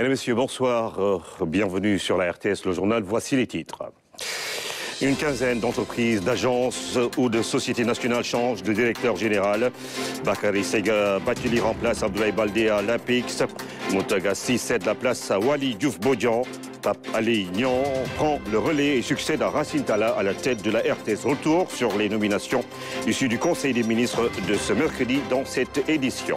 Mesdames et messieurs, bonsoir. Bienvenue sur la RTS, le journal. Voici les titres. Une quinzaine d'entreprises, d'agences ou de sociétés nationales changent de directeur général. Bakary Sega Bathily remplace Abdoulaye Baldé à l'Apex. Moutaga 6 cède la place à Waly Diouf Bodian. Pape Alé Niang prend le relais et succède à Racine Talla à la tête de la RTS. Retour sur les nominations issues du Conseil des ministres de ce mercredi dans cette édition.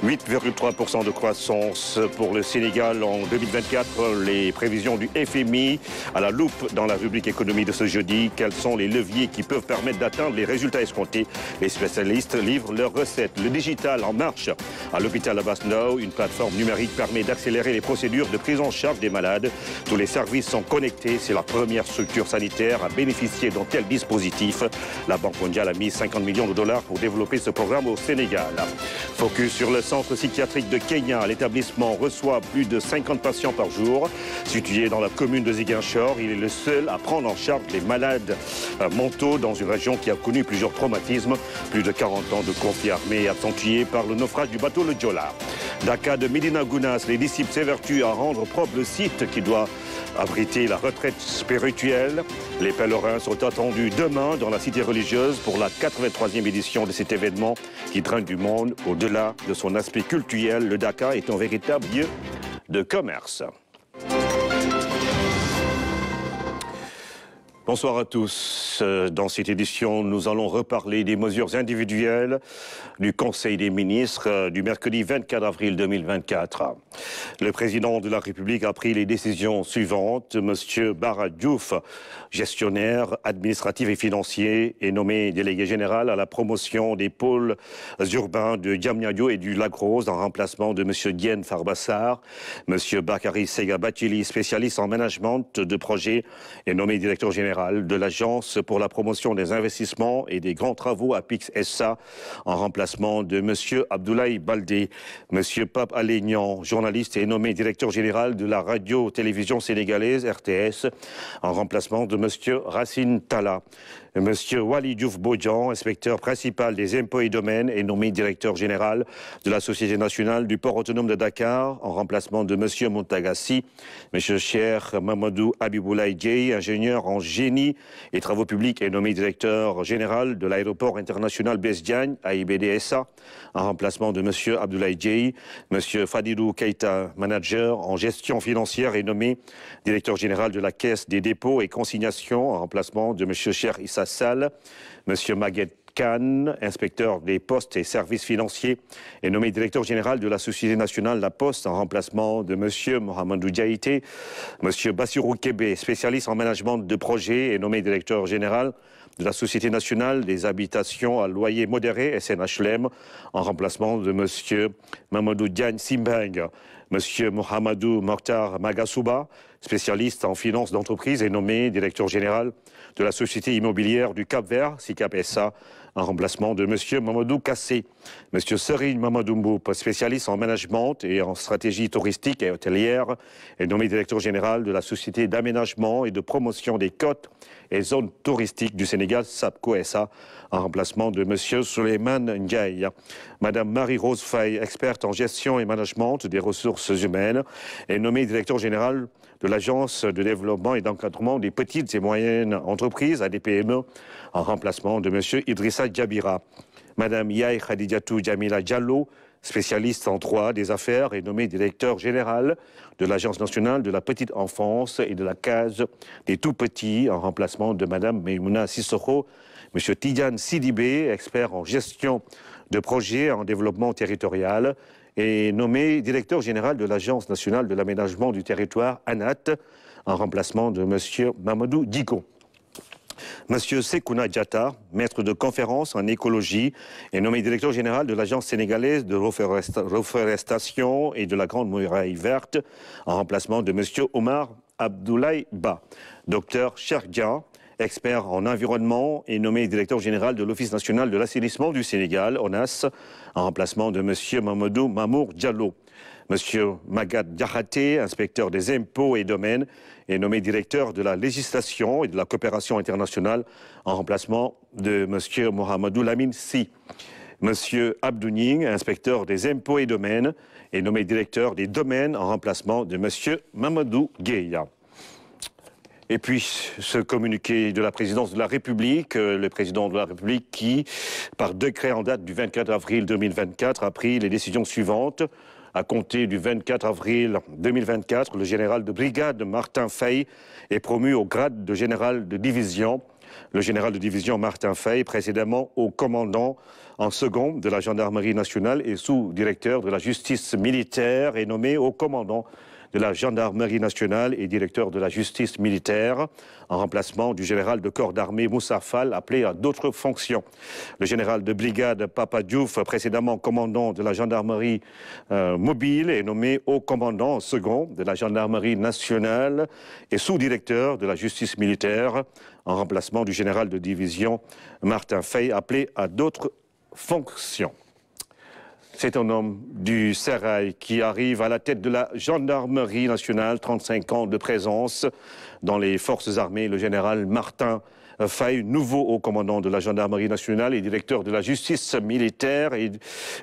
8,3% de croissance pour le Sénégal en 2024. Les prévisions du FMI à la loupe dans la rubrique économie de ce jeudi. Quels sont les leviers qui peuvent permettre d'atteindre les résultats escomptés? Les spécialistes livrent leurs recettes. Le digital en marche à l'hôpital Abass Ndao. Une plateforme numérique permet d'accélérer les procédures de prise en charge des malades. Tous les services sont connectés. C'est la première structure sanitaire à bénéficier d'un tel dispositif. La Banque mondiale a mis 50 millions de dollars pour développer ce programme au Sénégal. Focus sur le centre psychiatrique de Kenya. L'établissement reçoit plus de 50 patients par jour. Situé dans la commune de Ziguinchor, il est le seul à prendre en charge les malades mentaux dans une région qui a connu plusieurs traumatismes. Plus de 40 ans de conflit armé accentué par le naufrage du bateau le Joola. Dakar de Médina Gounass, les disciples s'évertuent à rendre propre le site qui doit abriter la retraite spirituelle. Les pèlerins sont attendus demain dans la cité religieuse pour la 83e édition de cet événement qui draine du monde. Au-delà de son aspect culturel, le Dakar est un véritable lieu de commerce. Bonsoir à tous. Dans cette édition, nous allons reparler des mesures individuelles du Conseil des ministres du mercredi 24 avril 2024. Le président de la République a pris les décisions suivantes. Monsieur Bara Diouf, gestionnaire administratif et financier, est nommé délégué général à la promotion des pôles urbains de Diamniadio et du Lac Rose en remplacement de monsieur Diène Farbassar. Monsieur Bakary Sega Bathily, spécialiste en management de projet, est nommé directeur général de l'Agence pour la promotion des investissements et des grands travaux à Pix SA en remplacement de M. Abdoulaye Baldé. M. Pape Alé Niang, journaliste, est nommé directeur général de la radio-télévision sénégalaise RTS en remplacement de M. Racine Talla. M. Waly Diouf Bodian, inspecteur principal des impôts et domaines, est nommé directeur général de la Société nationale du port autonome de Dakar en remplacement de M. Moutaga 6. M. Cheikh Mamadou Habiboulaye Dieye, ingénieur en génie et travaux publics, est nommé directeur général de l'aéroport international Blaise Diagne, AIBD SA, en remplacement de M. Abdoulaye Dieye. M. Fadilou Keita, manager en gestion financière, est nommé directeur général de la Caisse des dépôts et consignations en remplacement de M. Cheikh Issa Sall. M. Maguette Khan, inspecteur des postes et services financiers, est nommé directeur général de la Société nationale La Poste en remplacement de M. Mohamedou Diaité. M. Bassirou Kébé, spécialiste en management de projet, est nommé directeur général de la Société nationale des habitations à loyer modéré, SNHLM, en remplacement de M. Mamadou Diagne Simbeng. M. Mohamedou Mokhtar Magasouba, spécialiste en finance d'entreprise, est nommé directeur général de la Société immobilière du Cap-Vert, SICAP SA, en remplacement de M. Mamadou Kassé. M. Serigne Mamadou Mboup, spécialiste en management et en stratégie touristique et hôtelière, est nommé directeur général de la Société d'aménagement et de promotion des côtes et zones touristiques du Sénégal, SAPCO SA, en remplacement de M. Souleymane Ndiaye. Mme Marie-Rose Faye, experte en gestion et management des ressources humaines, est nommée directeur général de l'Agence de développement et d'encadrement des petites et moyennes entreprises, ADPME, en remplacement de M. Idrissa Djabira. Mme Yaye Khadijatou Djamila Diallo, spécialiste en droit des affaires, est nommée directeur général de l'Agence nationale de la petite enfance et de la case des tout-petits, en remplacement de Mme Meimouna Sissoko. M. Tidiane Sidibé, expert en gestion de projets en développement territorial, est nommé directeur général de l'Agence nationale de l'aménagement du territoire, ANAT, en remplacement de M. Mamadou Diko. M. Sekouna Diatta, maître de conférence en écologie, est nommé directeur général de l'Agence sénégalaise de reforestation et de la Grande Muraille Verte, en remplacement de M. Omar Abdoulaye Ba. Dr Cheikh Dia, expert en environnement, est nommé directeur général de l'Office national de l'assainissement du Sénégal, ONAS, en remplacement de M. Mamadou Mamour Diallo. M. Magatte Diakhaté, inspecteur des impôts et domaines, est nommé directeur de la législation et de la coopération internationale en remplacement de M. Mohamedou Lamine Sy. M. Abdouning, inspecteur des impôts et domaines, est nommé directeur des domaines en remplacement de M. Mamadou Gueye. Et puis, ce communiqué de la présidence de la République, le président de la République qui, par décret en date du 24 avril 2024, a pris les décisions suivantes. À compter du 24 avril 2024, le général de brigade Martin Faye est promu au grade de général de division. Le général de division Martin Faye, précédemment au commandant en second de la gendarmerie nationale et sous-directeur de la justice militaire, est nommé au commandant de la gendarmerie nationale et directeur de la justice militaire, en remplacement du général de corps d'armée Moussa Fall, appelé à d'autres fonctions. Le général de brigade Papa Diouf, précédemment commandant de la gendarmerie mobile, est nommé au commandant second de la gendarmerie nationale et sous-directeur de la justice militaire, en remplacement du général de division Martin Faye, appelé à d'autres fonctions. C'est un homme du Sérail qui arrive à la tête de la gendarmerie nationale, 35 ans de présence dans les forces armées. Le général Martin Faye, nouveau haut commandant de la gendarmerie nationale et directeur de la justice militaire, est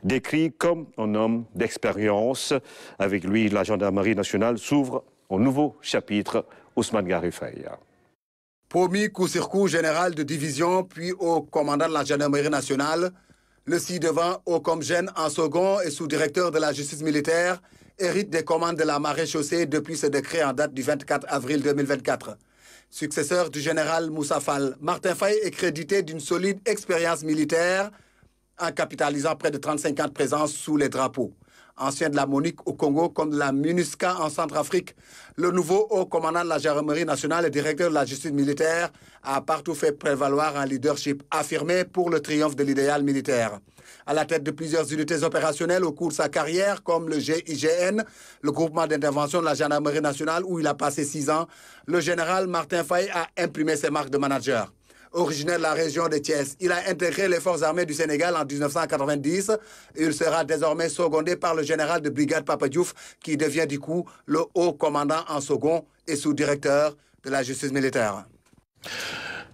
décrit comme un homme d'expérience. Avec lui, la gendarmerie nationale s'ouvre au nouveau chapitre. Ousmane Garifay. Promis coup-sur-coup général de division, puis haut commandant de la gendarmerie nationale, le ci-devant haut comgène en second et sous-directeur de la justice militaire hérite des commandes de la maréchaussée depuis ce décret en date du 24 avril 2024. Successeur du général Moussa Fall, Martin Faye est crédité d'une solide expérience militaire en capitalisant près de 35 ans de présence sous les drapeaux. Ancien de la MONUC au Congo comme de la MINUSCA en Centrafrique, le nouveau haut commandant de la gendarmerie nationale et directeur de la justice militaire a partout fait prévaloir un leadership affirmé pour le triomphe de l'idéal militaire. À la tête de plusieurs unités opérationnelles au cours de sa carrière, comme le GIGN, le groupement d'intervention de la gendarmerie nationale où il a passé 6 ans, le général Martin Faye a imprimé ses marques de manager. Originaire de la région de Thiès, il a intégré les forces armées du Sénégal en 1990 et il sera désormais secondé par le général de brigade Papa Diouf qui devient du coup le haut commandant en second et sous-directeur de la justice militaire.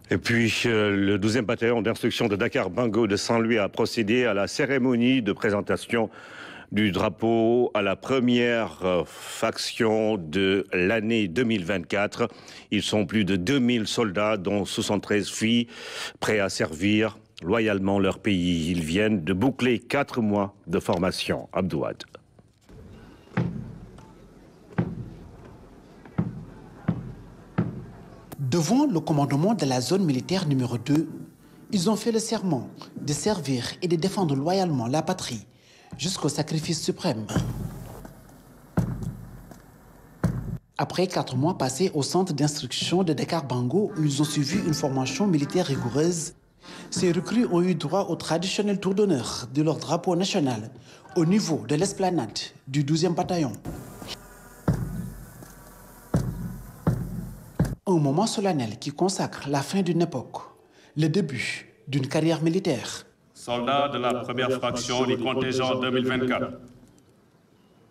Et puis, le 12e bataillon d'instruction de Dakar-Bango de Saint-Louis a procédé à la cérémonie de présentation du drapeau à la première faction de l'année 2024. Ils sont plus de 2000 soldats, dont 73 filles, prêts à servir loyalement leur pays. Ils viennent de boucler 4 mois de formation. Abdouad. Devant le commandement de la zone militaire numéro 2, ils ont fait le serment de servir et de défendre loyalement la patrie jusqu'au sacrifice suprême. Après 4 mois passés au centre d'instruction de Dakar-Bango, où ils ont suivi une formation militaire rigoureuse, ces recrues ont eu droit au traditionnel tour d'honneur de leur drapeau national au niveau de l'esplanade du 12e bataillon. Un moment solennel qui consacre la fin d'une époque, le début d'une carrière militaire. Soldats de la première fraction du contingent 2024,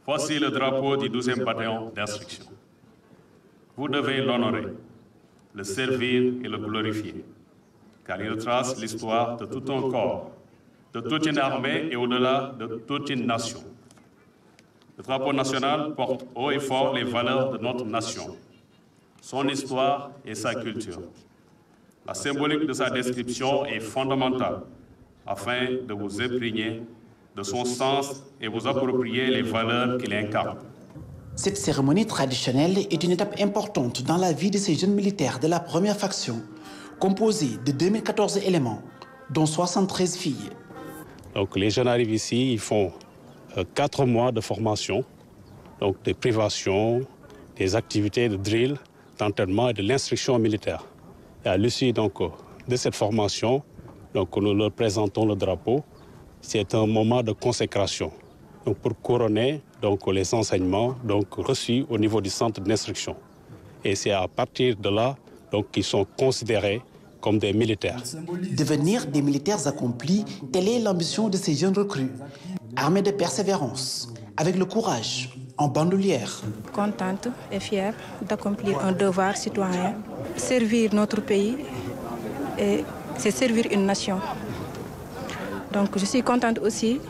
voici le drapeau du 12e bataillon d'instruction. Vous devez l'honorer, le servir et le glorifier, car il retrace l'histoire de tout un corps, de toute une armée et au-delà de toute une nation. Le drapeau national porte haut et fort les valeurs de notre nation, son histoire et sa culture. La symbolique de sa description est fondamentale afin de vous imprégner de son sens et vous approprier les valeurs qu'il incarne. Cette cérémonie traditionnelle est une étape importante dans la vie de ces jeunes militaires de la première faction, composée de 2014 éléments, dont 73 filles. Donc les jeunes arrivent ici, ils font 4 mois de formation, donc des privations, des activités de drill, d'entraînement et de l'instruction militaire. Et à l'issue de cette formation, donc, nous leur présentons le drapeau. C'est un moment de consécration donc, pour couronner les enseignements reçus au niveau du centre d'instruction. Et c'est à partir de là qu'ils sont considérés comme des militaires. Devenir des militaires accomplis, telle est l'ambition de ces jeunes recrues, armés de persévérance, avec le courage, en bandoulière. Contente et fière d'accomplir un devoir citoyen, servir notre pays, et c'est servir une nation. Donc je suis contente aussi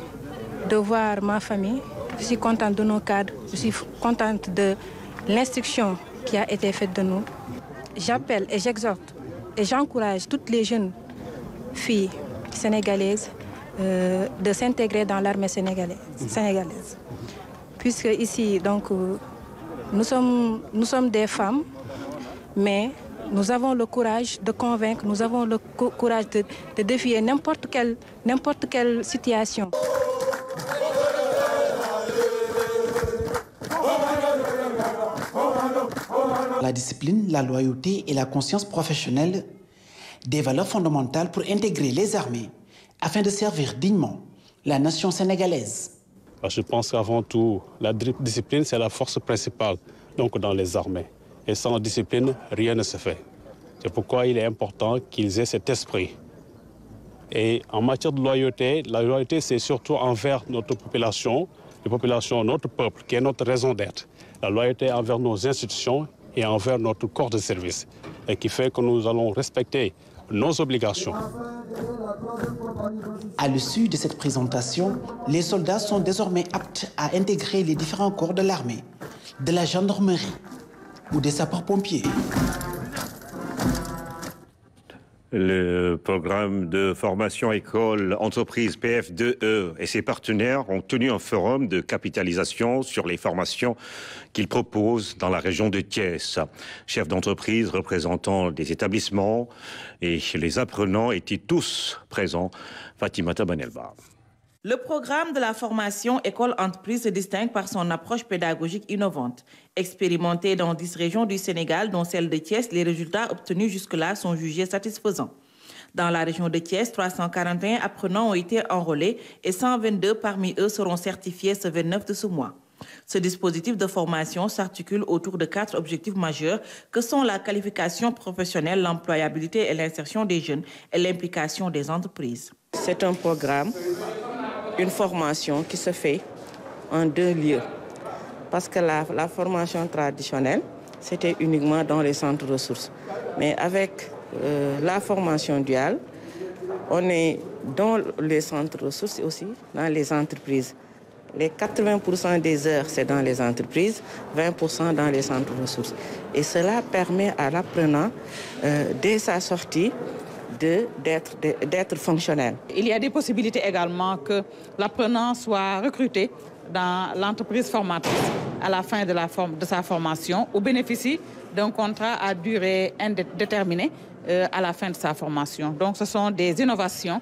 de voir ma famille, je suis contente de nos cadres, je suis contente de l'instruction qui a été faite de nous. J'appelle et j'exhorte et j'encourage toutes les jeunes filles sénégalaises de s'intégrer dans l'armée sénégalaise. Puisque ici, donc, nous sommes des femmes, mais nous avons le courage de convaincre, nous avons le courage de défier n'importe quelle situation. La discipline, la loyauté et la conscience professionnelle, des valeurs fondamentales pour intégrer les armées afin de servir dignement la nation sénégalaise. Je pense qu'avant tout, la discipline, c'est la force principale donc, dans les armées. Et sans discipline, rien ne se fait. C'est pourquoi il est important qu'ils aient cet esprit. Et en matière de loyauté, la loyauté, c'est surtout envers notre population, notre peuple, qui est notre raison d'être. La loyauté envers nos institutions et envers notre corps de service, et qui fait que nous allons respecter nos obligations. À l'issue de cette présentation, les soldats sont désormais aptes à intégrer les différents corps de l'armée, de la gendarmerie ou des sapeurs-pompiers. Le programme de formation école-entreprise PF2E et ses partenaires ont tenu un forum de capitalisation sur les formations qu'ils proposent dans la région de Thiès. Chefs d'entreprise, représentants des établissements et les apprenants étaient tous présents. Fatimata Banelba. Le programme de la formation école-entreprise se distingue par son approche pédagogique innovante. Expérimenté dans 10 régions du Sénégal, dont celle de Thiès, les résultats obtenus jusque-là sont jugés satisfaisants. Dans la région de Thiès, 341 apprenants ont été enrôlés et 122 parmi eux seront certifiés ce 29 de ce mois. Ce dispositif de formation s'articule autour de 4 objectifs majeurs que sont la qualification professionnelle, l'employabilité et l'insertion des jeunes et l'implication des entreprises. C'est un programme, une formation qui se fait en 2 lieux. Parce que la formation traditionnelle, c'était uniquement dans les centres ressources. Mais avec la formation duale, on est dans les centres ressources et aussi dans les entreprises. Les 80% des heures, c'est dans les entreprises, 20% dans les centres ressources. Et cela permet à l'apprenant, dès sa sortie, d'être fonctionnel. Il y a des possibilités également que l'apprenant soit recruté dans l'entreprise formatrice à la fin de sa formation ou bénéficie d'un contrat à durée indéterminée à la fin de sa formation. Donc ce sont des innovations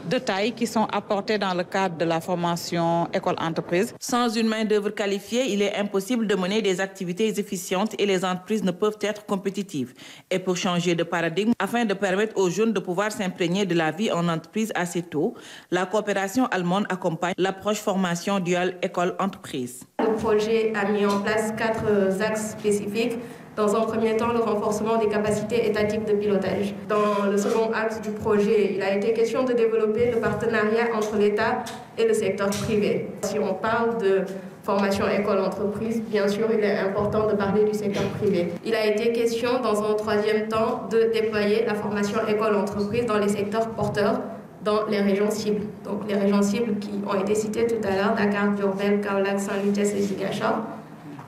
de taille qui sont apportées dans le cadre de la formation école-entreprise. Sans une main-d'œuvre qualifiée, il est impossible de mener des activités efficientes et les entreprises ne peuvent être compétitives. Et pour changer de paradigme, afin de permettre aux jeunes de pouvoir s'imprégner de la vie en entreprise assez tôt, la coopération allemande accompagne l'approche formation duale école-entreprise. Le projet a mis en place 4 axes spécifiques. Dans un premier temps, le renforcement des capacités étatiques de pilotage. Dans le second axe du projet, il a été question de développer le partenariat entre l'État et le secteur privé. Si on parle de formation école-entreprise, bien sûr, il est important de parler du secteur privé. Il a été question, dans un troisième temps, de déployer la formation école-entreprise dans les secteurs porteurs, dans les régions cibles. Donc les régions cibles qui ont été citées tout à l'heure, Dakar, Diourbel, Kaolack, Saint-Louis et Ziguinchor.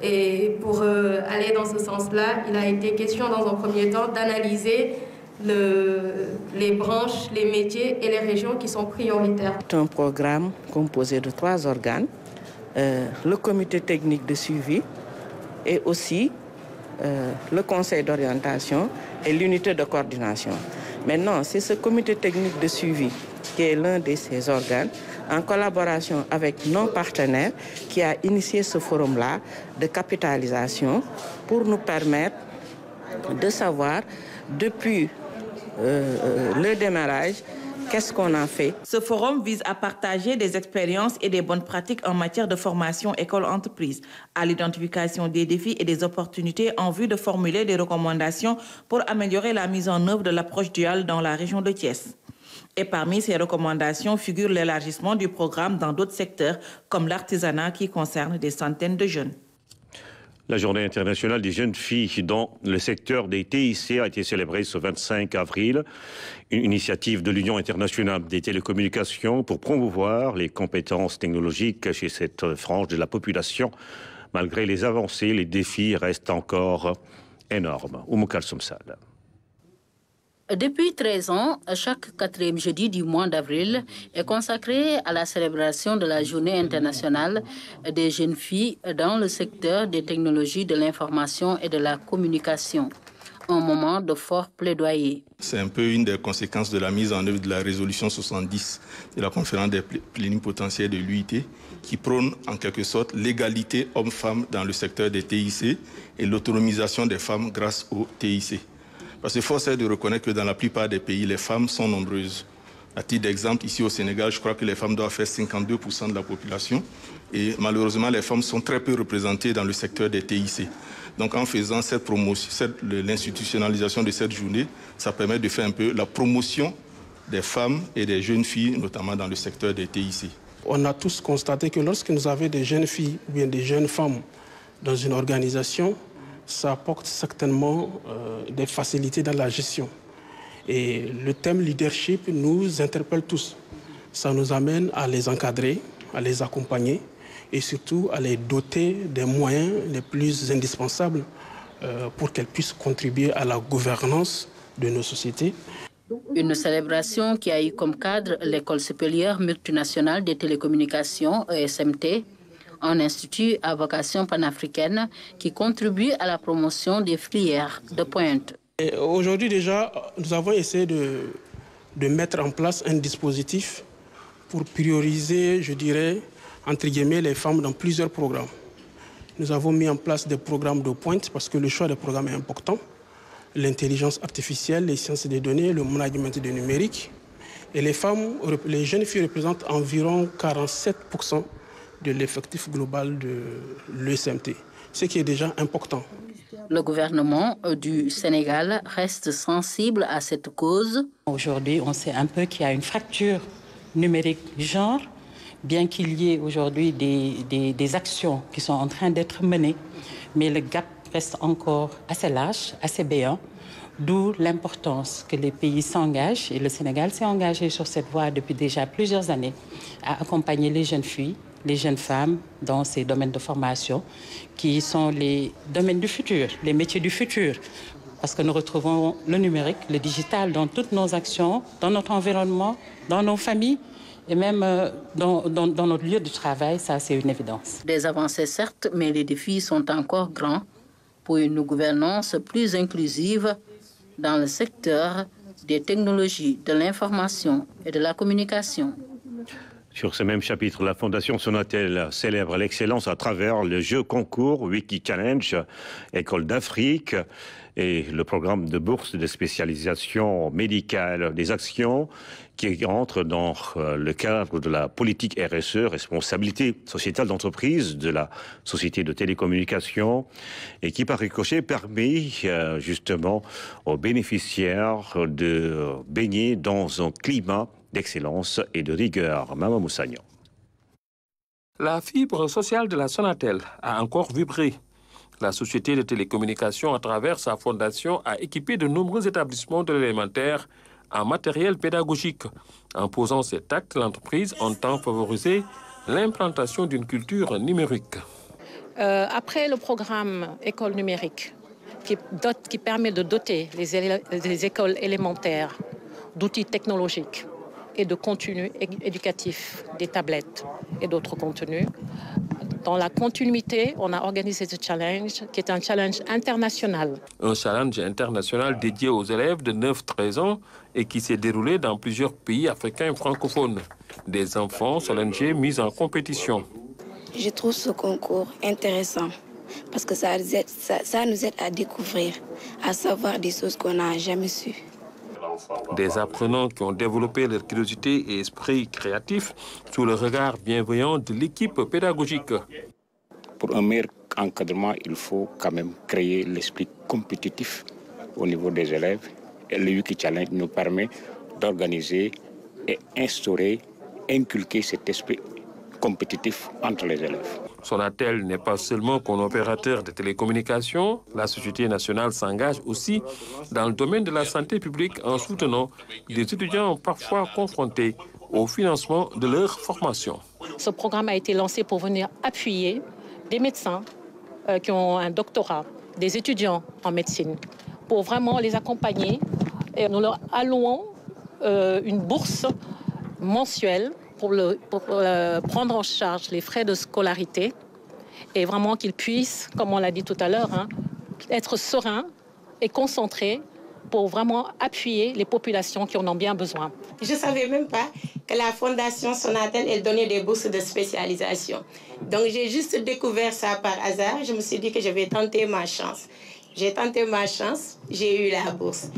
Et pour aller dans ce sens-là, il a été question dans un premier temps d'analyser les branches, les métiers et les régions qui sont prioritaires. C'est un programme composé de 3 organes, le comité technique de suivi et aussi le conseil d'orientation et l'unité de coordination. Maintenant, c'est ce comité technique de suivi qui est l'un de ces organes, en collaboration avec nos partenaires, qui a initié ce forum-là de capitalisation pour nous permettre de savoir, depuis le démarrage, qu'est-ce qu'on a fait. Ce forum vise à partager des expériences et des bonnes pratiques en matière de formation école-entreprise, à l'identification des défis et des opportunités en vue de formuler des recommandations pour améliorer la mise en œuvre de l'approche duale dans la région de Thiès. Et parmi ces recommandations figure l'élargissement du programme dans d'autres secteurs, comme l'artisanat qui concerne des centaines de jeunes. La journée internationale des jeunes filles dans le secteur des TIC a été célébrée ce 25 avril. Une initiative de l'Union internationale des télécommunications pour promouvoir les compétences technologiques chez cette frange de la population. Malgré les avancées, les défis restent encore énormes. Oumou Kalsoum Sall. Depuis 13 ans, chaque 4e jeudi du mois d'avril est consacré à la célébration de la Journée internationale des jeunes filles dans le secteur des technologies de l'information et de la communication. Un moment de fort plaidoyer. C'est un peu une des conséquences de la mise en œuvre de la résolution 70 de la conférence des plénipotentiaires de l'UIT qui prône en quelque sorte l'égalité homme-femme dans le secteur des TIC et l'autonomisation des femmes grâce aux TIC. Parce que force est de reconnaître que dans la plupart des pays, les femmes sont nombreuses. À titre d'exemple, ici au Sénégal, je crois que les femmes doivent faire 52% de la population. Et malheureusement, les femmes sont très peu représentées dans le secteur des TIC. Donc en faisant cette promotion, l'institutionnalisation de cette journée, ça permet de faire un peu la promotion des femmes et des jeunes filles, notamment dans le secteur des TIC. On a tous constaté que lorsque nous avons des jeunes filles ou bien des jeunes femmes dans une organisation, ça apporte certainement des facilités dans la gestion. Et le thème leadership nous interpelle tous. Ça nous amène à les encadrer, à les accompagner et surtout à les doter des moyens les plus indispensables pour qu'elles puissent contribuer à la gouvernance de nos sociétés. Une célébration qui a eu comme cadre l'École supérieure multinationale des télécommunications, ESMT, un institut à vocation panafricaine qui contribue à la promotion des filières de pointe. Aujourd'hui déjà, nous avons essayé de mettre en place un dispositif pour prioriser, je dirais, entre guillemets, les femmes dans plusieurs programmes. Nous avons mis en place des programmes de pointe parce que le choix des programmes est important. L'intelligence artificielle, les sciences des données, le management du numérique. Et les jeunes filles représentent environ 47% de l'effectif global de l'ESMT, ce qui est déjà important. Le gouvernement du Sénégal reste sensible à cette cause. Aujourd'hui, on sait un peu qu'il y a une fracture numérique du genre, bien qu'il y ait aujourd'hui des actions qui sont en train d'être menées, mais le gap reste encore assez large, assez béant, d'où l'importance que les pays s'engagent, et le Sénégal s'est engagé sur cette voie depuis déjà plusieurs années, à accompagner les jeunes filles, les jeunes femmes dans ces domaines de formation qui sont les domaines du futur, les métiers du futur. Parce que nous retrouvons le numérique, le digital dans toutes nos actions, dans notre environnement, dans nos familles et même dans notre lieu de travail, ça c'est une évidence. Des avancées certes, mais les défis sont encore grands pour une gouvernance plus inclusive dans le secteur des technologies de l'information et de la communication. Sur ce même chapitre, la Fondation Sonatel célèbre l'excellence à travers le jeu concours Wiki Challenge, École d'Afrique et le programme de bourse de spécialisation médicale, des actions qui entrent dans le cadre de la politique RSE, responsabilité sociétale d'entreprise de la société de télécommunications, et qui par ricochet permet justement aux bénéficiaires de baigner dans un climat d'excellence et de rigueur. Maman Moussagnan. La fibre sociale de la Sonatel a encore vibré. La société de télécommunications, à travers sa fondation, a équipé de nombreux établissements de l'élémentaire en matériel pédagogique. En posant cet acte, l'entreprise entend favoriser l'implantation d'une culture numérique. Après le programme École numérique, qui permet de doter les écoles élémentaires d'outils technologiques et de contenus éducatifs, des tablettes et d'autres contenus. Dans la continuité, on a organisé ce challenge, qui est un challenge international. Un challenge international dédié aux élèves de 9-13 ans et qui s'est déroulé dans plusieurs pays africains francophones. Des enfants challenger mis en compétition. Je trouve ce concours intéressant parce que ça nous aide à découvrir, à savoir des choses qu'on n'a jamais su. Des apprenants qui ont développé leur curiosité et esprit créatif sous le regard bienveillant de l'équipe pédagogique. Pour un meilleur encadrement, il faut quand même créer l'esprit compétitif au niveau des élèves. Et le Wiki Challenge nous permet d'organiser et inculquer cet esprit compétitif entre les élèves. Sonatel n'est pas seulement qu'un opérateur de télécommunications, la société nationale s'engage aussi dans le domaine de la santé publique en soutenant des étudiants parfois confrontés au financement de leur formation. Ce programme a été lancé pour venir appuyer des médecins qui ont un doctorat, des étudiants en médecine, pour vraiment les accompagner. Et nous leur allouons une bourse mensuelle pour prendre en charge les frais de scolarité et vraiment qu'ils puissent, comme on l'a dit tout à l'heure, être sereins et concentrés pour vraiment appuyer les populations qui en ont bien besoin. Je ne savais même pas que la Fondation Sonatel elle donnait des bourses de spécialisation. Donc j'ai juste découvert ça par hasard. Je me suis dit que je vais tenter ma chance. J'ai tenté ma chance, j'ai eu la bourse.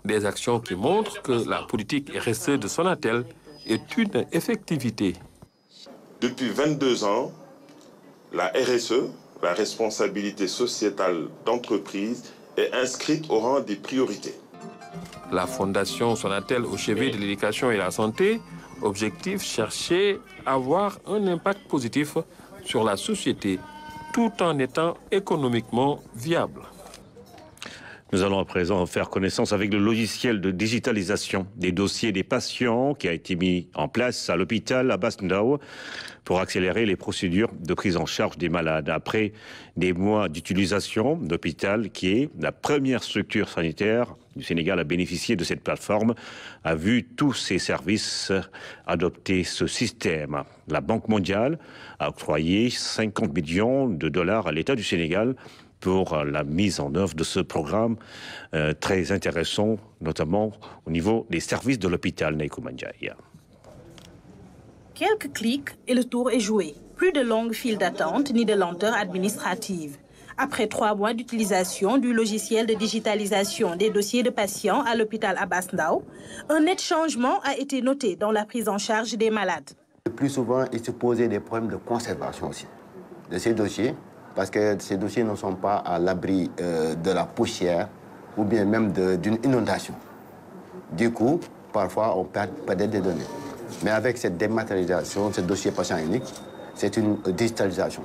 Des actions qui montrent que la politique RSE de Sonatel est une effectivité. Depuis 22 ans, la RSE, la responsabilité sociétale d'entreprise, est inscrite au rang des priorités. La Fondation Sonatel au chevet de l'éducation et la santé, objectif chercher à avoir un impact positif sur la société tout en étant économiquement viable. Nous allons à présent faire connaissance avec le logiciel de digitalisation des dossiers des patients qui a été mis en place à l'hôpital Abass Ndao pour accélérer les procédures de prise en charge des malades. Après des mois d'utilisation, l'hôpital, qui est la première structure sanitaire du Sénégal à bénéficier de cette plateforme, a vu tous ses services adopter ce système. La Banque mondiale a octroyé 50 millions de dollars à l'État du Sénégal pour la mise en œuvre de ce programme très intéressant, notamment au niveau des services de l'hôpital Naïkou Mandjaïa. Quelques clics et le tour est joué. Plus de longues files d'attente ni de lenteur administrative. Après 3 mois d'utilisation du logiciel de digitalisation des dossiers de patients à l'hôpital Abass Ndao, un net changement a été noté dans la prise en charge des malades. Le plus souvent, il se posait des problèmes de conservation aussi de ces dossiers, parce que ces dossiers ne sont pas à l'abri de la poussière ou bien même d'une inondation. Du coup, parfois, on perdait des données. Mais avec cette dématérialisation, ce dossier patient unique, c'est une digitalisation.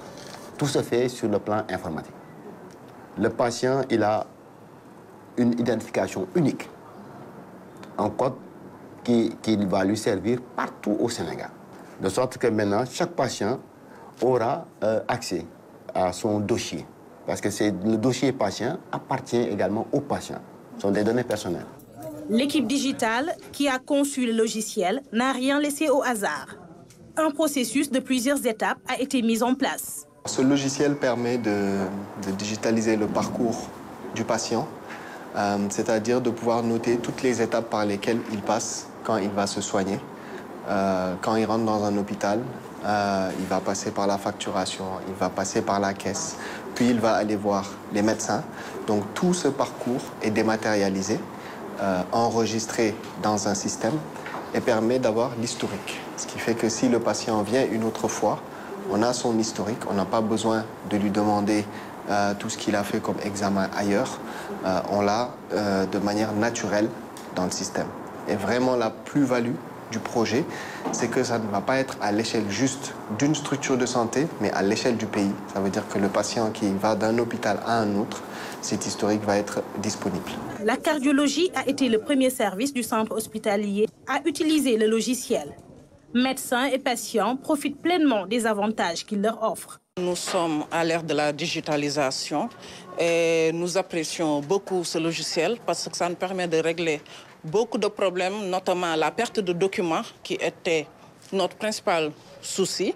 Tout se fait sur le plan informatique. Le patient, il a une identification unique, un code qui va lui servir partout au Sénégal. De sorte que maintenant, chaque patient aura accès à son dossier. Parce que le dossier patient appartient également au patient. Ce sont des données personnelles. L'équipe digitale qui a conçu le logiciel n'a rien laissé au hasard. Un processus de plusieurs étapes a été mis en place. Ce logiciel permet de digitaliser le parcours du patient, c'est-à-dire de pouvoir noter toutes les étapes par lesquelles il passe quand il va se soigner. Quand il rentre dans un hôpital, il va passer par la facturation, il va passer par la caisse, puis il va aller voir les médecins. Donc tout ce parcours est dématérialisé, enregistré dans un système et permet d'avoir l'historique. Ce qui fait que si le patient vient une autre fois, on a son historique, on n'a pas besoin de lui demander tout ce qu'il a fait comme examen ailleurs. On l'a de manière naturelle dans le système. Et vraiment la plus-value du projet, c'est que ça ne va pas être à l'échelle juste d'une structure de santé, mais à l'échelle du pays. Ça veut dire que le patient qui va d'un hôpital à un autre, cet historique va être disponible. La cardiologie a été le premier service du centre hospitalier à utiliser le logiciel. Médecins et patients profitent pleinement des avantages qu'il leur offre. Nous sommes à l'ère de la digitalisation et nous apprécions beaucoup ce logiciel parce que ça nous permet de régler beaucoup de problèmes, notamment la perte de documents qui était notre principal souci.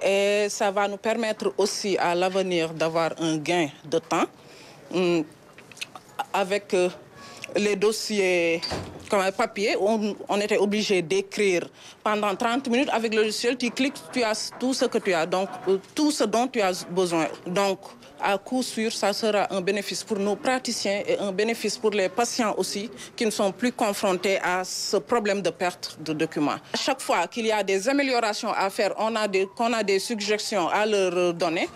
Et ça va nous permettre aussi à l'avenir d'avoir un gain de temps avec les dossiers comme un papier, on était obligé d'écrire pendant 30 minutes. Avec le logiciel, tu cliques, tu as tout ce que tu as, donc tout ce dont tu as besoin. Donc, à coup sûr, ça sera un bénéfice pour nos praticiens et un bénéfice pour les patients aussi qui ne sont plus confrontés à ce problème de perte de documents. À chaque fois qu'il y a des améliorations à faire, qu'on a des suggestions à leur donner,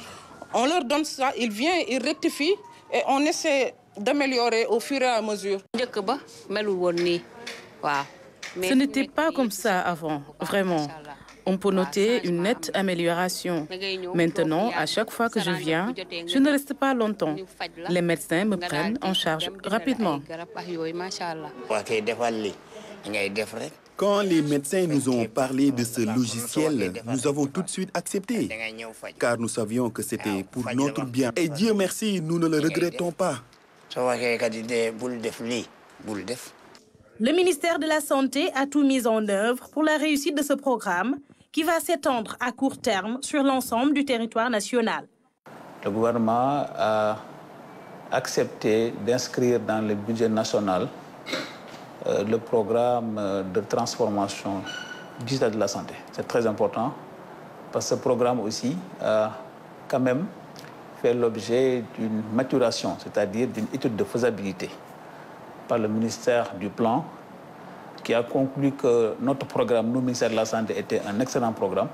on leur donne ça, ils viennent, ils rectifient et on essaie d'améliorer au fur et à mesure. Ce n'était pas comme ça avant, vraiment. On peut noter une nette amélioration. Maintenant, à chaque fois que je viens, je ne reste pas longtemps. Les médecins me prennent en charge rapidement. Quand les médecins nous ont parlé de ce logiciel, nous avons tout de suite accepté, car nous savions que c'était pour notre bien. Et Dieu merci, nous ne le regrettons pas. Le ministère de la Santé a tout mis en œuvre pour la réussite de ce programme qui va s'étendre à court terme sur l'ensemble du territoire national. Le gouvernement a accepté d'inscrire dans le budget national le programme de transformation digitale de la santé. C'est très important parce que ce programme aussi a quand même fait l'objet d'une maturation, c'est-à-dire d'une étude de faisabilité par le ministère du Plan, qui a conclu que notre programme, nous, ministère de la Santé, était un excellent programme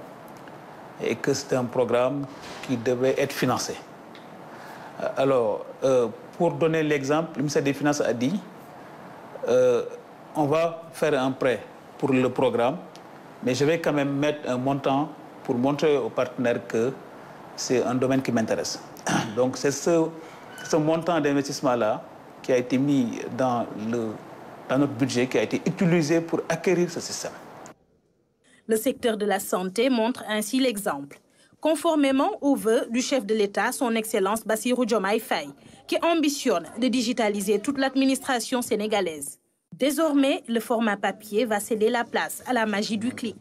et que c'était un programme qui devait être financé. Alors, pour donner l'exemple, le ministère des Finances a dit on va faire un prêt pour le programme, mais je vais quand même mettre un montant pour montrer aux partenaires que c'est un domaine qui m'intéresse. Donc, c'est ce montant d'investissement-là qui a été mis dans notre budget, qui a été utilisé pour acquérir ce système. Le secteur de la santé montre ainsi l'exemple. Conformément aux vœux du chef de l'État, son Excellence Bassirou Diomaye Faye, qui ambitionne de digitaliser toute l'administration sénégalaise. Désormais, le format papier va céder la place à la magie du clic.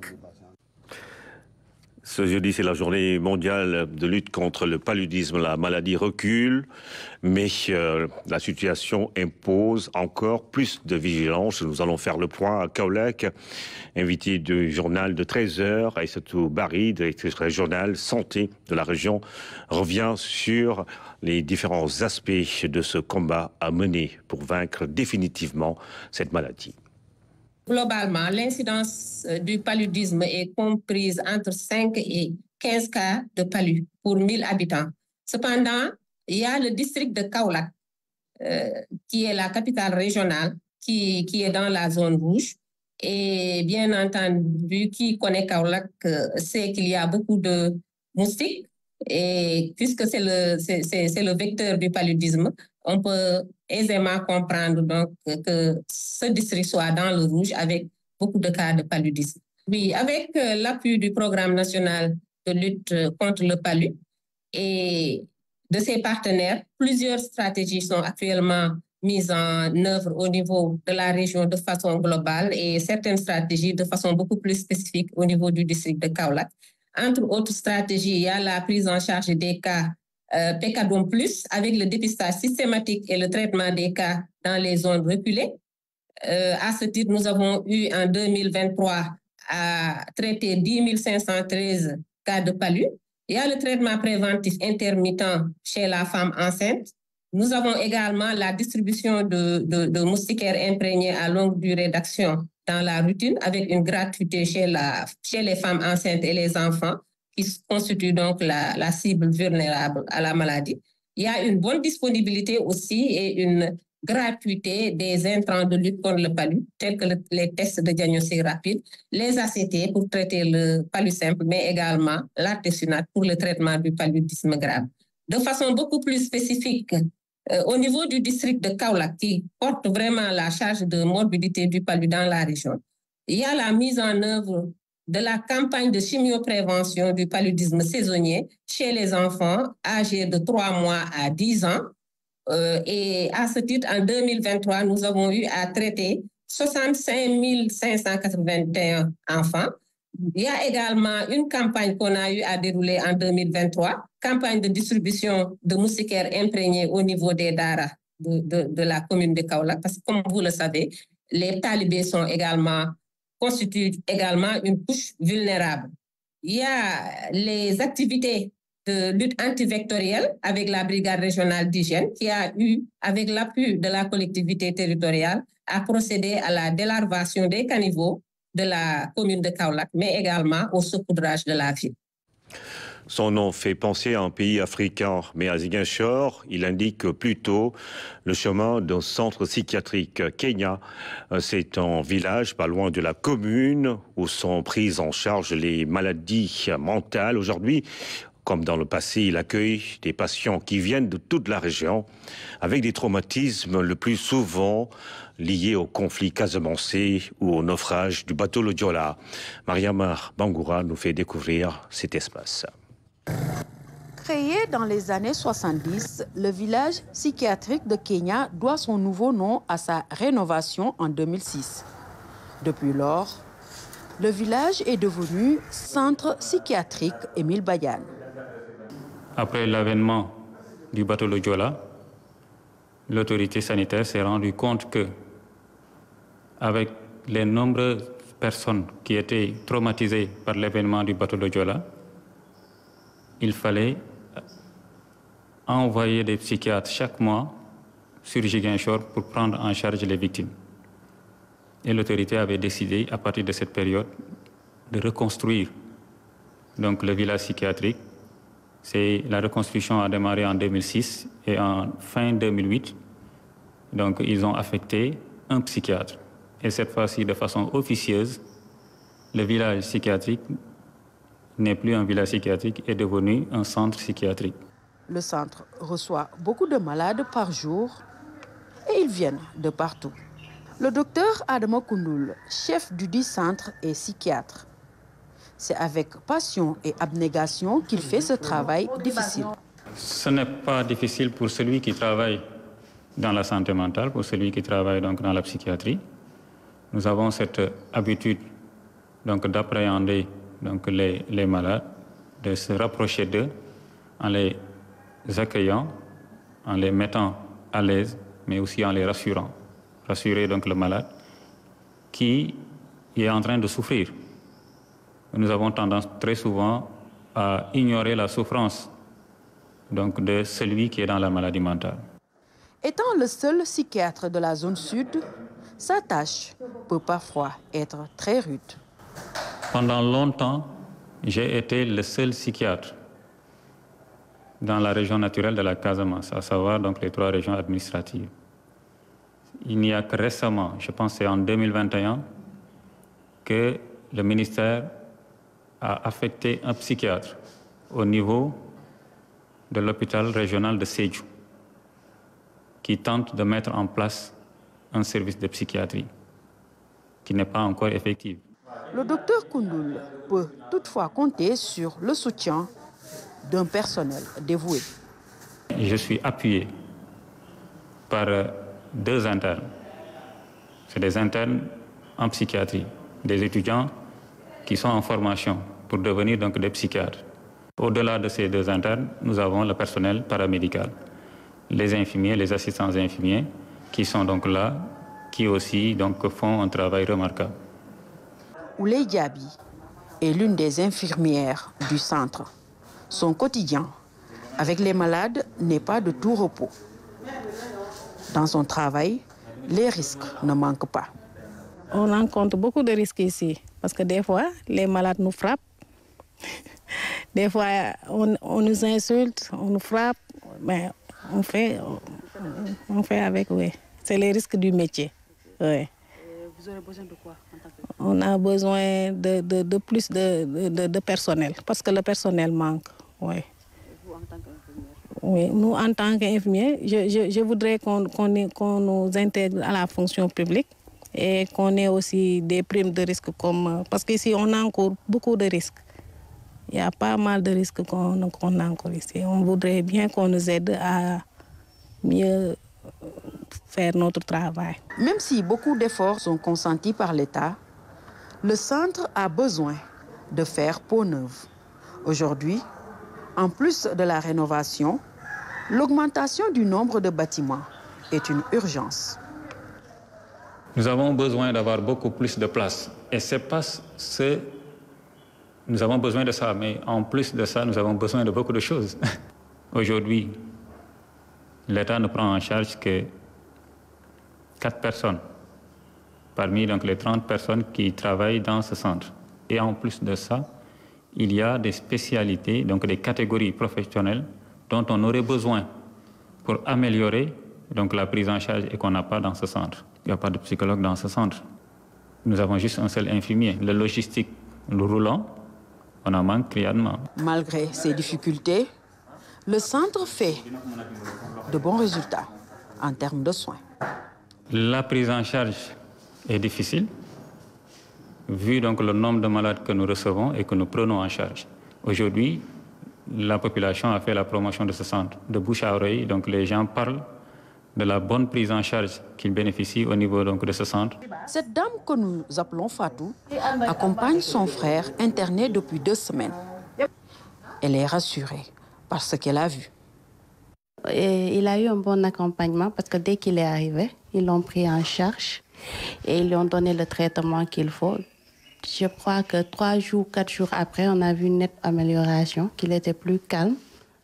Ce jeudi, c'est la journée mondiale de lutte contre le paludisme. La maladie recule, mais la situation impose encore plus de vigilance. Nous allons faire le point à Kaolack, invité du journal de 13h, Aïssatou Bari, directrice régionale santé de la région, revient sur les différents aspects de ce combat à mener pour vaincre définitivement cette maladie. Globalement, l'incidence du paludisme est comprise entre 5 et 15 cas de palud pour 1000 habitants. Cependant, il y a le district de Kaolack, qui est la capitale régionale, qui est dans la zone rouge. Et bien entendu, qui connaît Kaolack sait qu'il y a beaucoup de moustiques. Et puisque c'est le vecteur du paludisme, on peut aisément comprendre donc que ce district soit dans le rouge avec beaucoup de cas de paludisme. Oui, avec l'appui du programme national de lutte contre le palud et de ses partenaires, plusieurs stratégies sont actuellement mises en œuvre au niveau de la région de façon globale et certaines stratégies de façon beaucoup plus spécifique au niveau du district de Kaolack. Entre autres stratégies, il y a la prise en charge des cas PKDOM+, avec le dépistage systématique et le traitement des cas dans les zones reculées. À ce titre, nous avons eu en 2023 à traiter 10 513 cas de palud. Il y a le traitement préventif intermittent chez la femme enceinte. Nous avons également la distribution de moustiquaires imprégnés à longue durée d'action dans la routine avec une gratuité chez les femmes enceintes et les enfants qui constituent donc la cible vulnérable à la maladie. Il y a une bonne disponibilité aussi et une gratuité des intrants de lutte contre le palud, tels que les tests de diagnostic rapide, les ACT pour traiter le palud simple, mais également l'artesunate pour le traitement du paludisme grave. De façon beaucoup plus spécifique, au niveau du district de Kaolack, qui porte vraiment la charge de morbidité du palud dans la région, il y a la mise en œuvre de la campagne de chimioprévention du paludisme saisonnier chez les enfants âgés de 3 mois à 10 ans. Et à ce titre, en 2023, nous avons eu à traiter 65 581 enfants. Il y a également une campagne qu'on a eu à dérouler en 2023, campagne de distribution de moustiquaires imprégnés au niveau des daras de la commune de Kaolack, parce que comme vous le savez, les talibés constituent également une couche vulnérable. Il y a les activités de lutte antivectorielle avec la brigade régionale d'hygiène qui a eu, avec l'appui de la collectivité territoriale, à procéder à la délarvation des caniveaux de la commune de Kaolack, mais également au saupoudrage de la ville. Son nom fait penser à un pays africain, mais à Ziguinchor, il indique plutôt le chemin d'un centre psychiatrique. Kenya, c'est un village pas loin de la commune où sont prises en charge les maladies mentales. Aujourd'hui, comme dans le passé, il accueille des patients qui viennent de toute la région avec des traumatismes le plus souvent liés au conflit casamançais ou au naufrage du bateau le Joola. Mariama Bangoura nous fait découvrir cet espace. Créé dans les années 70, le village psychiatrique de Kenya doit son nouveau nom à sa rénovation en 2006. Depuis lors, le village est devenu centre psychiatrique Émile Badiane. Après l'avènement du bateau le Joola, l'autorité sanitaire s'est rendue compte que, avec les nombreuses personnes qui étaient traumatisées par l'événement du bateau le Joola, il fallait envoyer des psychiatres chaque mois sur Ziguinchor pour prendre en charge les victimes. Et l'autorité avait décidé, à partir de cette période, de reconstruire donc, le village psychiatrique. La reconstruction a démarré en 2006 et en fin 2008, donc, ils ont affecté un psychiatre. Et cette fois-ci, de façon officieuse, le village psychiatrique n'est plus un village psychiatrique, est devenu un centre psychiatrique. Le centre reçoit beaucoup de malades par jour et ils viennent de partout. Le docteur Adama Koundoul, chef du dit centre, est psychiatre. C'est avec passion et abnégation qu'il fait ce travail difficile. Ce n'est pas difficile pour celui qui travaille dans la santé mentale, pour celui qui travaille donc dans la psychiatrie. Nous avons cette habitude donc d'appréhender donc les malades, de se rapprocher d'eux en les accueillant, en les mettant à l'aise, mais aussi en les rassurant. Rassurer donc le malade qui est en train de souffrir. Nous avons tendance très souvent à ignorer la souffrance donc, de celui qui est dans la maladie mentale. Étant le seul psychiatre de la zone sud, sa tâche peut parfois être très rude. Pendant longtemps, j'ai été le seul psychiatre dans la région naturelle de la Casamance, à savoir donc les 3 régions administratives. Il n'y a que récemment, je pense que c'est en 2021, que le ministère a affecté un psychiatre au niveau de l'hôpital régional de Sédhiou, qui tente de mettre en place un service de psychiatrie qui n'est pas encore effectif. Le docteur Koundoul peut toutefois compter sur le soutien d'un personnel dévoué. Je suis appuyé par 2 internes. C'est des internes en psychiatrie, des étudiants qui sont en formation pour devenir donc des psychiatres. Au-delà de ces 2 internes, nous avons le personnel paramédical, les infirmiers, les assistants infirmiers qui sont donc là, qui aussi donc font un travail remarquable. Ouley Diaby est l'une des infirmières du centre. Son quotidien avec les malades n'est pas de tout repos. Dans son travail, les risques ne manquent pas. On rencontre beaucoup de risques ici, parce que des fois, les malades nous frappent. Des fois, on nous insulte, on nous frappe, mais on fait avec, oui. C'est les risques du métier. Oui. Vous aurez besoin de quoi en tant que... On a besoin de plus de personnel, parce que le personnel manque. Oui. Et vous, en tant qu'infirmière? Oui, nous, en tant qu'infirmiers, je voudrais qu'on nous intègre à la fonction publique et qu'on ait aussi des primes de risque, parce qu'ici, on a encore beaucoup de risques. Il y a pas mal de risques qu'on a encore ici. On voudrait bien qu'on nous aide à mieux faire notre travail. Même si beaucoup d'efforts sont consentis par l'État, le centre a besoin de faire peau neuve. Aujourd'hui, en plus de la rénovation, l'augmentation du nombre de bâtiments est une urgence. Nous avons besoin d'avoir beaucoup plus de place. Et c'est pas ce... Nous avons besoin de ça, mais en plus de ça, nous avons besoin de beaucoup de choses. Aujourd'hui, l'État ne prend en charge que 4 personnes, parmi donc les 30 personnes qui travaillent dans ce centre. Et en plus de ça, il y a des spécialités, donc des catégories professionnelles dont on aurait besoin pour améliorer donc, la prise en charge et qu'on n'a pas dans ce centre. Il n'y a pas de psychologue dans ce centre. Nous avons juste un seul infirmier. Le logistique, le roulant, on en manque criarement. Malgré ces difficultés, le centre fait de bons résultats en termes de soins. La prise en charge est difficile, vu donc le nombre de malades que nous recevons et que nous prenons en charge. Aujourd'hui, la population a fait la promotion de ce centre de bouche à oreille, donc les gens parlent de la bonne prise en charge qu'ils bénéficient au niveau donc, de ce centre. Cette dame que nous appelons Fatou accompagne son frère interné depuis 2 semaines. Elle est rassurée par ce qu'elle a vu. Et il a eu un bon accompagnement parce que dès qu'il est arrivé, ils l'ont pris en charge et ils lui ont donné le traitement qu'il faut. Je crois que 3 jours, 4 jours après, on a vu une nette amélioration, qu'il était plus calme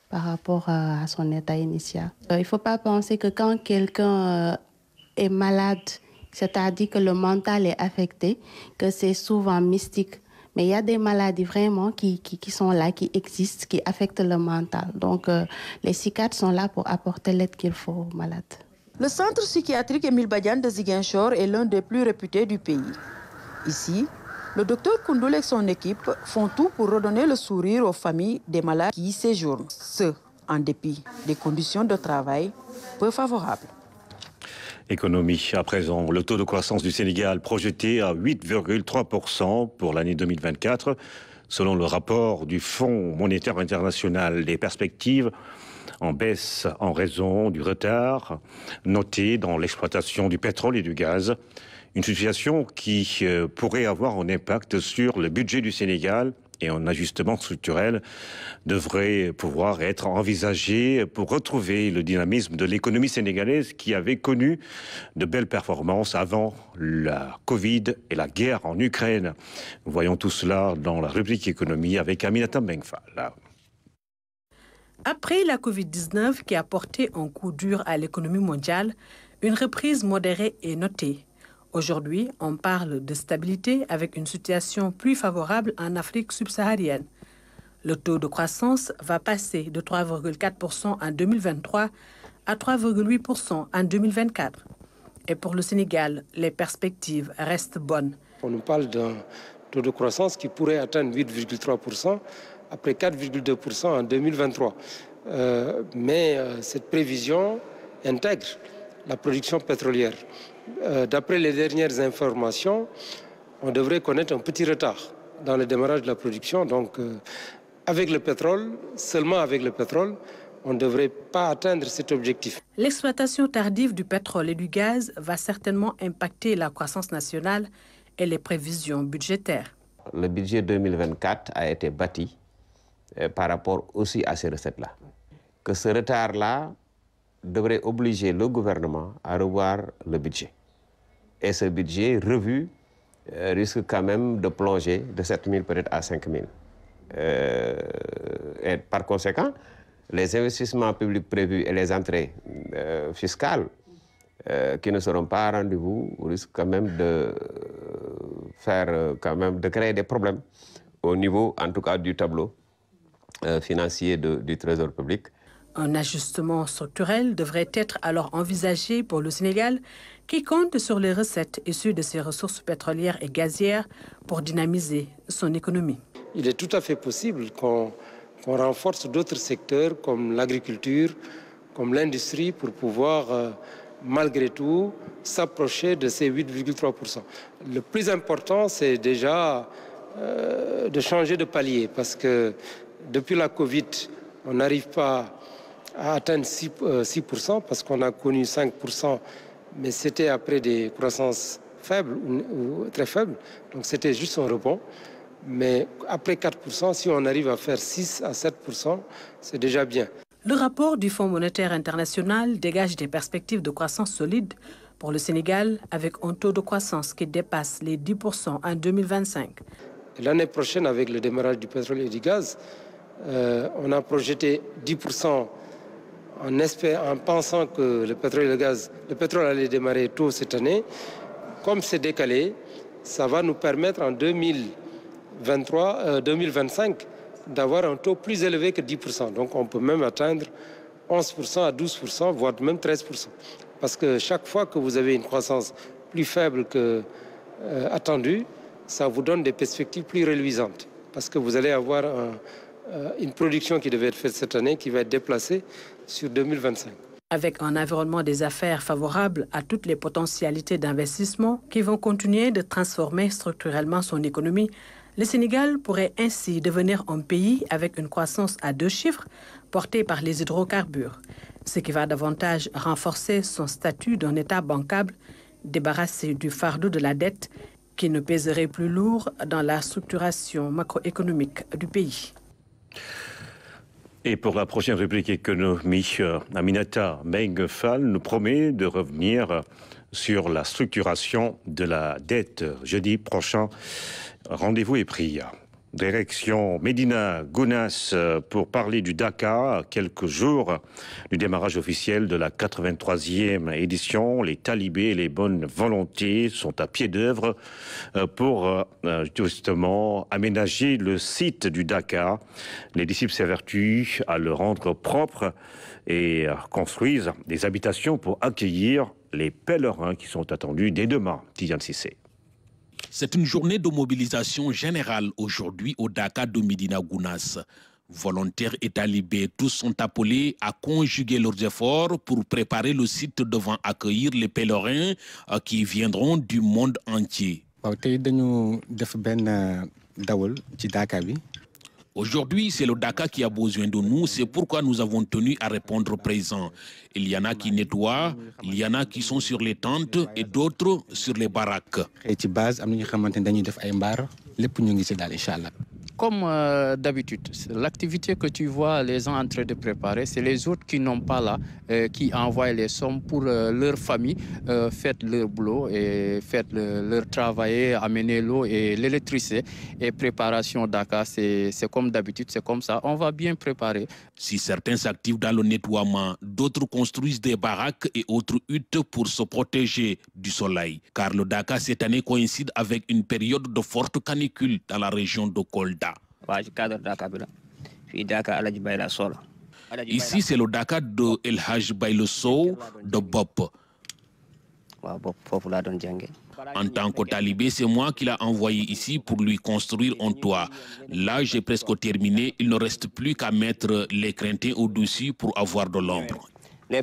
par rapport à son état initial. Il ne faut pas penser que quand quelqu'un est malade, c'est-à-dire que le mental est affecté, que c'est souvent mystique. Mais il y a des maladies vraiment qui sont là, qui existent, qui affectent le mental. Donc les psychiatres sont là pour apporter l'aide qu'il faut aux malades. Le centre psychiatrique Émile Badiane de Ziguinchor est l'un des plus réputés du pays. Ici, le docteur Koundoul et son équipe font tout pour redonner le sourire aux familles des malades qui y séjournent, ce en dépit des conditions de travail peu favorables. Économie à présent. Le taux de croissance du Sénégal projeté à 8,3% pour l'année 2024. Selon le rapport du Fonds monétaire international, les perspectives en baisse en raison du retard noté dans l'exploitation du pétrole et du gaz. Une situation qui pourrait avoir un impact sur le budget du Sénégal et un ajustement structurel devrait pouvoir être envisagé pour retrouver le dynamisme de l'économie sénégalaise qui avait connu de belles performances avant la Covid et la guerre en Ukraine. Voyons tout cela dans la rubrique économie avec Aminata Mbenfal. Après la Covid-19 qui a porté un coup dur à l'économie mondiale, une reprise modérée est notée. Aujourd'hui, on parle de stabilité avec une situation plus favorable en Afrique subsaharienne. Le taux de croissance va passer de 3,4% en 2023 à 3,8% en 2024. Et pour le Sénégal, les perspectives restent bonnes. On nous parle d'un taux de croissance qui pourrait atteindre 8,3% après 4,2% en 2023. Mais cette prévision intègre la production pétrolière. D'après les dernières informations, on devrait connaître un petit retard dans le démarrage de la production. Donc, avec le pétrole, seulement avec le pétrole, on ne devrait pas atteindre cet objectif. L'exploitation tardive du pétrole et du gaz va certainement impacter la croissance nationale et les prévisions budgétaires. Le budget 2024 a été bâti par rapport aussi à ces recettes-là. Que ce retard-là devrait obliger le gouvernement à revoir le budget. Et ce budget revu risque quand même de plonger de 7 000 peut-être à 5 000. Et par conséquent, les investissements publics prévus et les entrées fiscales qui ne seront pas à rendez-vous risquent quand même de de créer des problèmes au niveau, en tout cas, du tableau financier du Trésor public. Un ajustement structurel devrait être alors envisagé pour le Sénégal, qui compte sur les recettes issues de ses ressources pétrolières et gazières pour dynamiser son économie. Il est tout à fait possible qu'on renforce d'autres secteurs comme l'agriculture, comme l'industrie, pour pouvoir, malgré tout, s'approcher de ces 8,3%. Le plus important, c'est déjà de changer de palier, parce que depuis la Covid, on n'arrive pas à atteindre 6% parce qu'on a connu 5%, mais c'était après des croissances faibles ou très faibles. Donc c'était juste un rebond. Mais après 4%, si on arrive à faire 6 à 7%, c'est déjà bien. Le rapport du Fonds monétaire international dégage des perspectives de croissance solides pour le Sénégal avec un taux de croissance qui dépasse les 10% en 2025. L'année prochaine, avec le démarrage du pétrole et du gaz, on a projeté 10% en pensant que le pétrole et le gaz, le pétrole allait démarrer tôt cette année. Comme c'est décalé, ça va nous permettre en 2025 2025 d'avoir un taux plus élevé que 10%. Donc on peut même atteindre 11% à 12%, voire même 13%. Parce que chaque fois que vous avez une croissance plus faible que attendue, ça vous donne des perspectives plus reluisantes. Parce que vous allez avoir une production qui devait être faite cette année qui va être déplacée sur 2025. Avec un environnement des affaires favorable à toutes les potentialités d'investissement qui vont continuer de transformer structurellement son économie, le Sénégal pourrait ainsi devenir un pays avec une croissance à 2 chiffres portée par les hydrocarbures, ce qui va davantage renforcer son statut d'un État bancable, débarrassé du fardeau de la dette qui ne pèserait plus lourd dans la structuration macroéconomique du pays. Et pour la prochaine rubrique économie, Aminata Mbengue-Fall nous promet de revenir sur la structuration de la dette. Jeudi prochain, rendez-vous est pris. Direction Médina Gounass pour parler du Dakar, à quelques jours du démarrage officiel de la 83e édition. Les talibés et les bonnes volontés sont à pied d'œuvre pour justement aménager le site du Dakar. Les disciples s'évertuent à le rendre propre et construisent des habitations pour accueillir les pèlerins qui sont attendus dès demain. Tidiane Cissé. C'est une journée de mobilisation générale aujourd'hui au Dakar de Médina Gounass. Volontaires et talibés, tous sont appelés à conjuguer leurs efforts pour préparer le site devant accueillir les pèlerins qui viendront du monde entier. Aujourd'hui, c'est le Dakar qui a besoin de nous, c'est pourquoi nous avons tenu à répondre présent. Il y en a qui nettoient, il y en a qui sont sur les tentes et d'autres sur les baraques. Comme d'habitude, l'activité que tu vois les gens en train de préparer, c'est les autres qui n'ont pas là, qui envoient les sommes pour leur famille, faites leur boulot et faites leur travail, amener l'eau et l'électricité. Et préparation Dakar, c'est comme d'habitude, c'est comme ça. On va bien préparer. Si certains s'activent dans le nettoiement, d'autres construisent des baraques et autres huttes pour se protéger du soleil. Car le Dakar cette année coïncide avec une période de forte canicule dans la région de Kolda. Ici, c'est le Dakar de El Hadj Baïle Sow de Bop. En tant que talibé, c'est moi qui l'a envoyé ici pour lui construire un toit. Là, j'ai presque terminé. Il ne reste plus qu'à mettre les crintins au-dessus pour avoir de l'ombre. Il y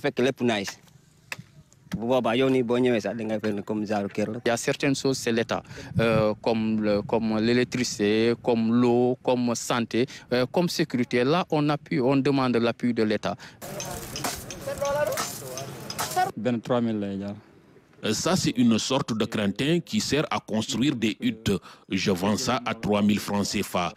a certaines choses, c'est l'État, comme l'électricité, comme l'eau, comme santé, comme sécurité. Là, on demande l'appui de l'État. Ça, c'est une sorte de crintin qui sert à construire des huttes. Je vends ça à 3000 francs CFA.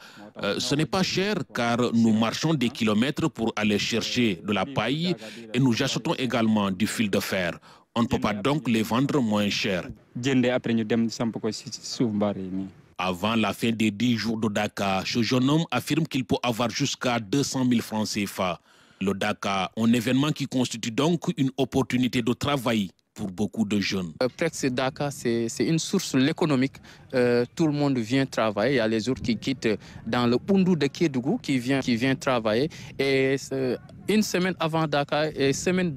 Ce n'est pas cher car nous marchons des kilomètres pour aller chercher de la paille et nous achetons également du fil de fer. On ne peut pas donc les vendre moins cher. Avant la fin des 10 jours de Dakar, ce jeune homme affirme qu'il peut avoir jusqu'à 200 000 francs CFA. Le Dakar, un événement qui constitue donc une opportunité de travail pour beaucoup de jeunes. Presque Dakar, c'est une source économique. Tout le monde vient travailler. Il y a les autres qui quittent dans le Poundou de Kédougou qui vient travailler. Et une semaine avant Dakar et semaine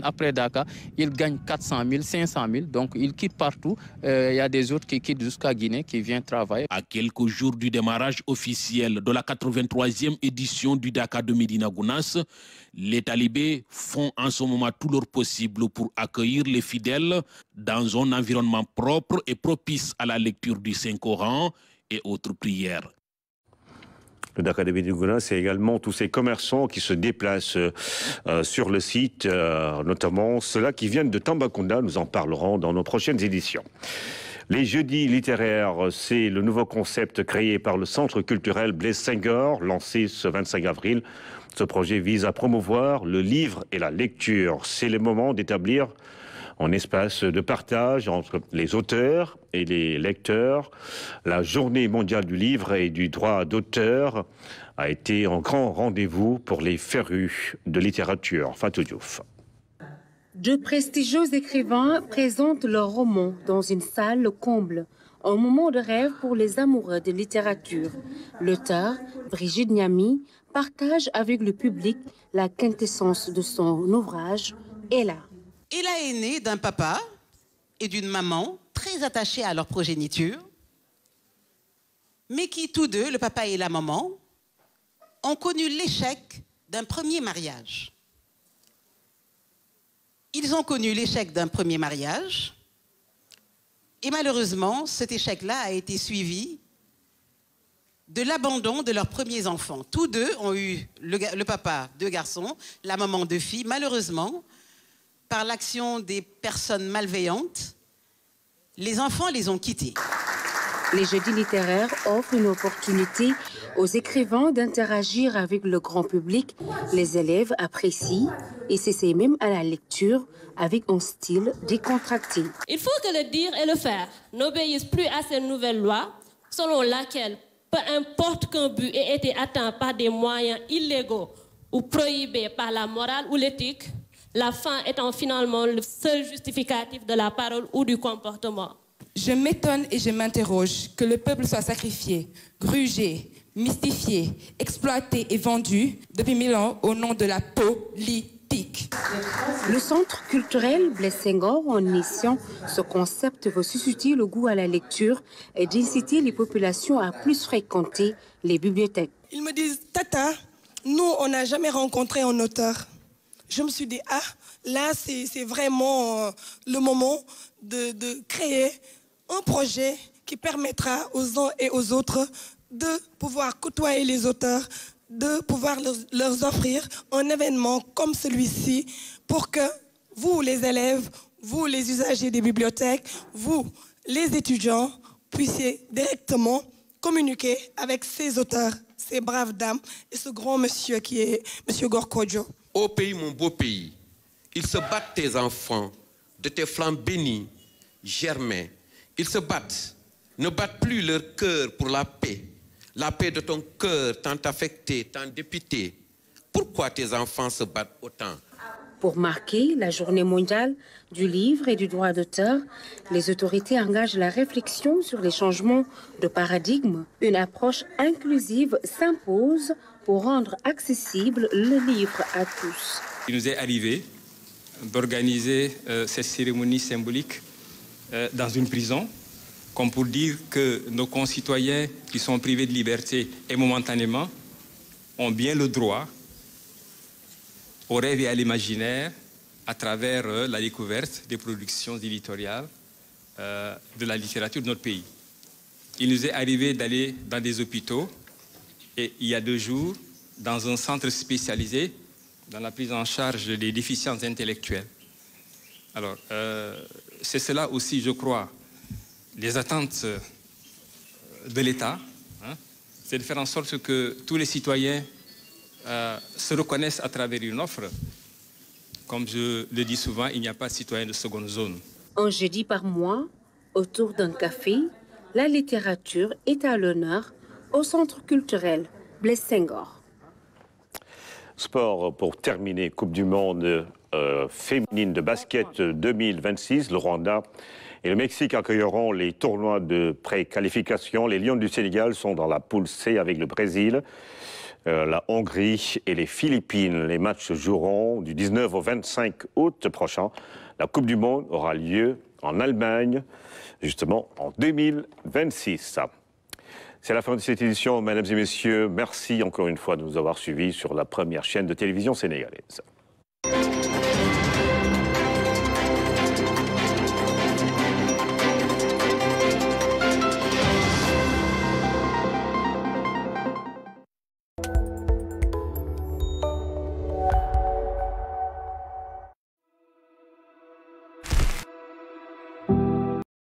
après Dakar, ils gagnent 400 000, 500 000. Donc ils quittent partout. Il y a des autres qui quittent jusqu'à Guinée qui viennent travailler. À quelques jours du démarrage officiel de la 83e édition du Dakar de Médina Gounass, les talibés font en ce moment tout leur possible pour accueillir les fidèles dans un environnement propre et propice à la lecture du Saint-Coran et autres prières. Le Dakar de Médina Gounass, c'est également tous ces commerçants qui se déplacent sur le site, notamment ceux-là qui viennent de Tambacounda. Nous en parlerons dans nos prochaines éditions. Les jeudis littéraires, c'est le nouveau concept créé par le Centre culturel Blaise Senghor, lancé ce 25 avril. Ce projet vise à promouvoir le livre et la lecture. C'est le moment d'établir un espace de partage entre les auteurs et les lecteurs. La Journée mondiale du livre et du droit d'auteur a été un grand rendez-vous pour les férus de littérature. Fatou Diouf. De prestigieux écrivains présentent leurs romans dans une salle comble Un moment de rêve pour les amoureux de littérature. L'auteur, Brigitte Niami, partage avec le public la quintessence de son ouvrage, Ella. Ella est née d'un papa et d'une maman très attachés à leur progéniture, mais qui tous deux, le papa et la maman, ont connu l'échec d'un premier mariage. Ils ont connu l'échec d'un premier mariage et malheureusement, cet échec-là a été suivi de l'abandon de leurs premiers enfants. Tous deux ont eu, le papa, 2 garçons, la maman, 2 filles. Malheureusement, par l'action des personnes malveillantes, les enfants les ont quittés. Les jeudis littéraires offrent une opportunité aux écrivains d'interagir avec le grand public. Les élèves apprécient et s'essaient même à la lecture avec un style décontracté. Il faut que le dire et le faire n'obéissent plus à ces nouvelles lois selon laquelle, peu importe qu'un but ait été atteint par des moyens illégaux ou prohibés par la morale ou l'éthique, la fin étant finalement le seul justificatif de la parole ou du comportement. Je m'étonne et je m'interroge que le peuple soit sacrifié, grugé, mystifié, exploité et vendu depuis 1000 ans au nom de la politique. Le centre culturel Blaise Senghor, en initiant ce concept, veut susciter le goût à la lecture et d'inciter les populations à plus fréquenter les bibliothèques. Ils me disent, Tata, nous, on n'a jamais rencontré un auteur. Je me suis dit, ah, là, c'est vraiment le moment de créer un projet qui permettra aux uns et aux autres de pouvoir côtoyer les auteurs, de pouvoir leur offrir un événement comme celui-ci pour que vous, les élèves, vous, les usagers des bibliothèques, vous, les étudiants, puissiez directement communiquer avec ces auteurs, ces braves dames et ce grand monsieur qui est M. Gorkodjo. Ô pays, mon beau pays, ils se battent tes enfants de tes flancs bénis, germains. Ils se battent, ne battent plus leur cœur pour la paix de ton cœur tant affecté, tant dépité. Pourquoi tes enfants se battent autant? Pour marquer la journée mondiale du livre et du droit d'auteur, les autorités engagent la réflexion sur les changements de paradigme. Une approche inclusive s'impose pour rendre accessible le livre à tous. Il nous est arrivé d'organiser cette cérémonie symbolique dans une prison, comme pour dire que nos concitoyens qui sont privés de liberté et momentanément ont bien le droit au rêve et à l'imaginaire à travers la découverte des productions éditoriales de la littérature de notre pays. Il nous est arrivé d'aller dans des hôpitaux et il y a 2 jours, dans un centre spécialisé dans la prise en charge des déficiences intellectuelles. Alors, c'est cela aussi, je crois, les attentes de l'État, hein, c'est de faire en sorte que tous les citoyens se reconnaissent à travers une offre. Comme je le dis souvent, il n'y a pas de citoyen de seconde zone. Un jeudi par mois, autour d'un café, la littérature est à l'honneur au centre culturel Blaise Senghor. Sport pour terminer, Coupe du Monde féminine de basket 2026. Le Rwanda et le Mexique accueilleront les tournois de pré-qualification. Les Lions du Sénégal sont dans la poule C avec le Brésil, la Hongrie et les Philippines. Les matchs joueront du 19 au 25 août prochain. La Coupe du Monde aura lieu en Allemagne, justement en 2026. C'est la fin de cette édition, mesdames et messieurs. Merci encore une fois de nous avoir suivis sur la première chaîne de télévision sénégalaise.